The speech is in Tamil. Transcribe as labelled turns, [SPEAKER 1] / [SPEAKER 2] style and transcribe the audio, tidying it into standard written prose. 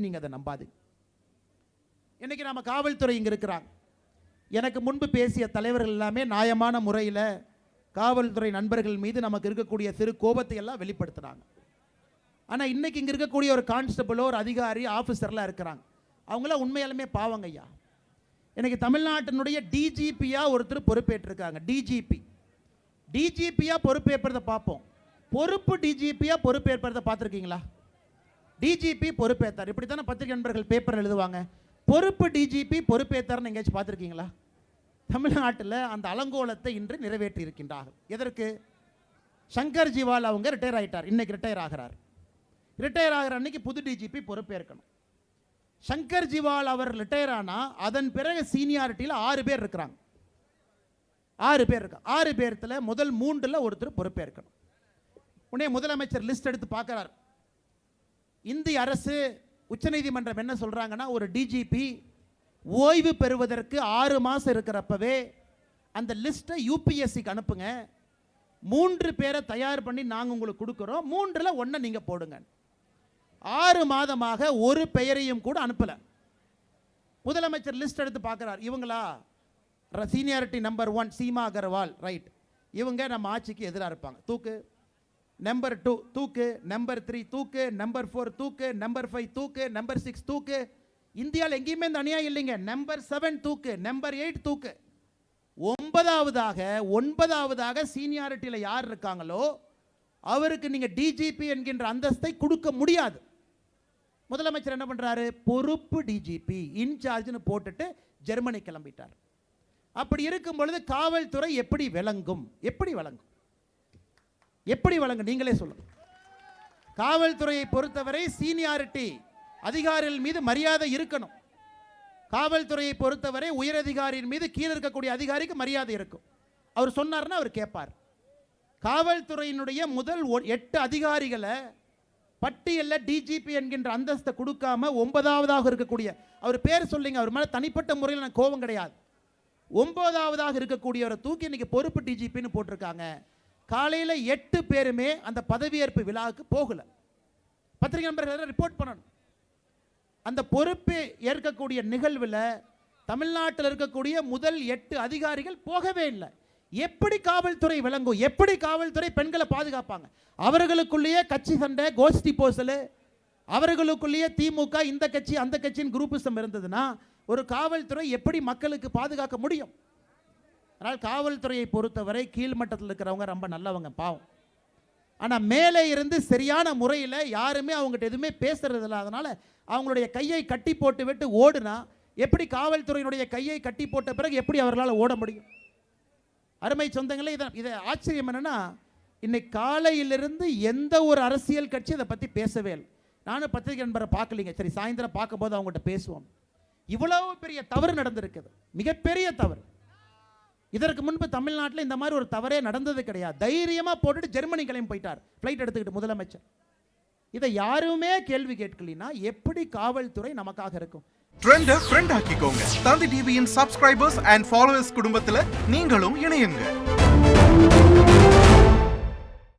[SPEAKER 1] நீங்க அதை நம்பாதீங்க. இன்னைக்கு நம்ம காவல்துறை இங்க இருக்கிறாங்க. எனக்கு முன்பு பேசிய தலைவர்கள் எல்லாமே நியாயமான முறையில் காவல்துறை நண்பர்கள் மீது நமக்கு இருக்கக்கூடிய சிறு கோபத்தை எல்லாம் வெளிப்படுத்துறாங்க. ஆனால் இன்னைக்கு இங்கே இருக்கக்கூடிய ஒரு கான்ஸ்டபிளோ ஒரு அதிகாரி ஆஃபீஸர்லாம் இருக்கிறாங்க, அவங்களாம் உண்மையாலுமே பாவங்க ஐயா. இன்னைக்கு தமிழ்நாட்டினுடைய டிஜிபியாக ஒருத்தர் பொறுப்பேற்றிருக்காங்க. டிஜிபியாக பொறுப்பேற்பதை பார்ப்போம். பொறுப்பு டிஜிபியாக பொறுப்பேற்பதை பார்த்துருக்கீங்களா? டிஜிபி பொறுப்பேற்றார், இப்படி தானே பத்திரிகை நண்பர்கள் பேப்பர் எழுதுவாங்க. பொறுப்பு டிஜிபி பொறுப்பேற்றார்னு எங்கேயாச்சும் பார்த்துருக்கீங்களா? தமிழ்நாட்டில் அந்த அலங்கோலத்தை இன்று நிறைவேற்றி இருக்கின்றார்கள். எதற்கு? சங்கர் ஜிவால் அவங்க ரிட்டையர் ஆகிட்டார், இன்னைக்கு ரிட்டையர் ஆகிறார். ரிட்டையர் ஆகிற அன்னைக்கு புது டிஜிபி பொறுப்பேற்கணும். சங்கர் ஜிவால் அவர் ரிட்டையர் ஆனால் அதன் பிறகு சீனியாரிட்டியில் 6 பேர் இருக்கிறாங்க. 6 பேர் இருக்காங்க. 6 பேர்த்தில் முதல் 3 ஒருத்தர் பொறுப்பேற்கணும். உடனே முதலமைச்சர் லிஸ்ட் எடுத்து பார்க்குறார். இந்திய அரசு உச்சநீதிமன்றம் என்ன சொல்கிறாங்கன்னா, ஒரு டிஜிபி ஓய்வு பெறுவதற்கு 6 மாதம் இருக்கிறப்பவே அந்த லிஸ்ட்டை யூபிஎஸ்சிக்கு அனுப்புங்க, 3 பேரை தயார் பண்ணி நாங்கள் உங்களுக்கு கொடுக்குறோம், 3ல் 1 நீங்கள் போடுங்க. 6 மாதமாக ஒரு பெயரையும் கூட அனுப்பலை. முதலமைச்சர் லிஸ்ட் எடுத்து பார்க்குறார். இவங்களா seniority number 1 Seema Agarwal, right, இவங்க நம்ம ஆட்சிக்கு எதிராக இருப்பாங்க, தூக்கு. நம்பர் 2 தூக்கு, நம்பர் 3 தூக்கு, நம்பர் 4 தூக்கு, நம்பர் 5 தூக்கு, நம்பர் 6 தூக்கு. இந்தியாவில் எங்கேயுமே இந்த அநியாயம் இல்லைங்க. நம்பர் 7 தூக்கு, நம்பர் 8 தூக்கு. 9வது சீனியாரிட்டியில் யார் இருக்காங்களோ அவருக்கு நீங்கள் டிஜிபி என்கின்ற அந்தஸ்தை கொடுக்க முடியாது. முதலமைச்சர் என்ன பண்ணுறாரு? பொறுப்பு டிஜிபி இன்சார்ஜ்னு போட்டுட்டு ஜெர்மனி கிளம்பிட்டார். அப்படி இருக்கும் பொழுது காவல்துறை எப்படி விளங்கும்? எப்படி விளங்கும்? எப்படி வழங்க? நீங்களே சொல்லுங்க. காவல்துறையை பொறுத்தவரை சீனியாரிட்டி அதிகாரிகள் மீது மரியாதை இருக்கணும். காவல்துறையை பொறுத்தவரை உயரதிகாரியின் மீது கீழே இருக்கக்கூடிய அதிகாரிக்கு மரியாதை இருக்கும். அவர் சொன்னார்னா அவர் கேட்பார். காவல்துறையினுடைய முதல் 8 அதிகாரிகளை பட்டியலில் டிஜிபி என்கின்ற அந்தஸ்தை கொடுக்காம 9வதாக இருக்கக்கூடிய, அவர் பேர் சொல்லுங்க, அவர் மேலே தனிப்பட்ட முறையில் எனக்கு கோபம் கிடையாது, 9வதாக இருக்கக்கூடியவரை தூக்கி இன்னைக்கு பொறுப்பு டிஜிபின்னு போட்டிருக்காங்க. காலையில் 8 பேருமே அந்த பதவியேற்பு விழாவுக்கு போகல. பத்திரிகை நண்பர்கள் ரிப்போர்ட் பண்ணணும். அந்த பொறுப்பு ஏற்கக்கூடிய நிகழ்வில் தமிழ்நாட்டில் இருக்கக்கூடிய முதல் 8 அதிகாரிகள் போகவே இல்லை. எப்படி காவல்துறை விளங்கும்? எப்படி காவல்துறை பெண்களை பாதுகாப்பாங்க? அவர்களுக்குள்ளேயே கட்சி சண்டை, கோஷ்டி போசல், அவர்களுக்குள்ளேயே திமுக இந்த கட்சி அந்த கட்சியின் குரூப்பிசம் இருந்ததுன்னா ஒரு காவல்துறை எப்படி மக்களுக்கு பாதுகாக்க முடியும்? அதனால் காவல்துறையை பொறுத்தவரை கீழ்மட்டத்தில் இருக்கிறவங்க ரொம்ப நல்லவங்க, பாவம். ஆனால் மேலே இருந்து சரியான முறையில் யாருமே அவங்ககிட்ட எதுவுமே பேசுறதில்ல. அதனால் அவங்களுடைய கையை கட்டி போட்டு விட்டு ஓடுனா எப்படி காவல்துறையினுடைய கையை கட்டி போட்ட பிறகு எப்படி அவர்களால் ஓட முடியும்? அருமை சொந்தங்களே, இதை ஆச்சரியம் என்னன்னா, இன்னைக்கு காலையிலிருந்து எந்த ஒரு அரசியல் கட்சி இதை பற்றி பேசவே இல்லை. நானும் பத்திரிகை நண்பரை பார்க்கலிங்க, சரி சாயந்தரம் பார்க்கும்போது அவங்ககிட்ட பேசுவோம். இவ்வளவு பெரிய தவறு நடந்திருக்குது, மிகப்பெரிய தவறு. இதற்கு முன்பு தமிழ்நாட்டில் இந்த மாதிரி ஒரு தவறே நடந்தது கிடையாது. தைரியமாக போட்டுட்டு ஜெர்மனி கிளம்பி போயிட்டார் ஃப்ளைட் எடுத்துக்கிட்டு முதலமைச்சர். இதை யாருமே கேள்வி கேட்கலனா எப்படி காவல்துறை நமக்காக இருக்கும்?
[SPEAKER 2] ட்ரெண்ட ஃப்ரெண்ட் ஆக்கிக்கோங்க. தந்தி டிவியின் சப்ஸ்கிரைபர்ஸ் அண்ட் ஃபாலோவர்ஸ் குடும்பத்தில் நீங்களும் இணையுங்க.